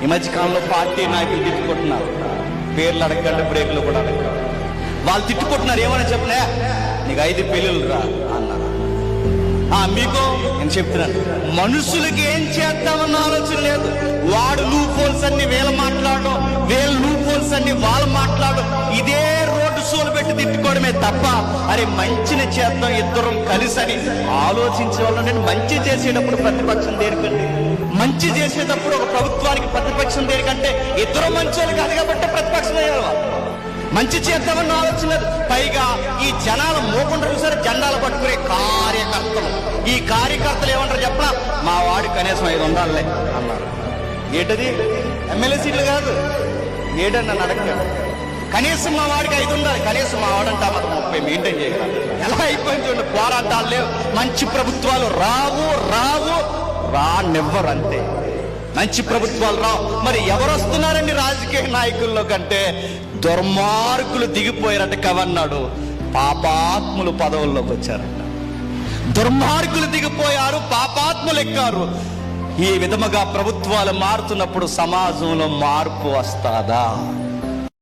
ఈ మధ్య కాలంలో పార్టీ నాయకులు తిట్టుకుంటున్నారు. పేర్లు అడగండి, బ్రేకులు కూడా అడగండి. వాళ్ళు తిట్టుకుంటున్నారు. ఏమని చెప్పలే, నీకు 5 పెళ్ళిళ్ళు రా అన్నారు. మీకు నేను చెప్తున్నాను, మనుషులకి ఏం చేద్దామన్న ఆలోచన లేదు. వాడు లూప్ హోల్స్ అన్ని వీళ్ళు మాట్లాడడం, వీళ్ళు లూప్ హోల్స్ అన్ని వాళ్ళు మాట్లాడడం, ఇదే రోడ్డు షోలు పెట్టి తిట్టుకోవడమే తప్ప అరే మంచిని చేద్దాం ఇద్దరం కలిసి అని ఆలోచించే వాళ్ళని. మంచి చేసేటప్పుడు ప్రతిపక్షం దేనికండి? మంచి చేసేటప్పుడు ఒక ప్రభుత్వానికి ప్రతిపక్షం దేనికంటే ఇద్దరు మంచి వాళ్ళు కాదు కాబట్టి ప్రతిపక్షం అయ్యారు. మంచి చేద్దామన్న ఆలోచన లేదు. పైగా ఈ జనాల మోకుండా చూసారు, జెండాలు పట్టుకునే కార్యకర్తలు. ఈ కార్యకర్తలు ఏమంటారు చెప్పనా, మా వాడి కనీసం 5 ఉండాలే అన్నారు. ఏంటది? ఎమ్మెల్యే సీట్లు కాదు, ఏడని నన్ను అడగ. కనీసం మా వాడికి 5 ఉండాలి. కనీసం మా వాడంటే 30 మెయింటైన్ చేయగలరు. ఎలా అయిపోయింది చూడండి, పోరాటాలు లేవు. మంచి ప్రభుత్వాలు రానివ్వరు అంతే. మంచి ప్రభుత్వాలు రావు. మరి ఎవరు వస్తున్నారండి రాజకీయ నాయకుల్లో కంటే? దుర్మార్గులు దిగిపోయారట కవన్నాడు. పాపాత్ములు పదవుల్లోకి వచ్చారట. దుర్మార్గులు దిగిపోయారు, పాపాత్ములు ఎక్కారు. ఈ విధముగా ప్రభుత్వాలు మారుతున్నప్పుడు సమాజంలో మార్పు వస్తాదా?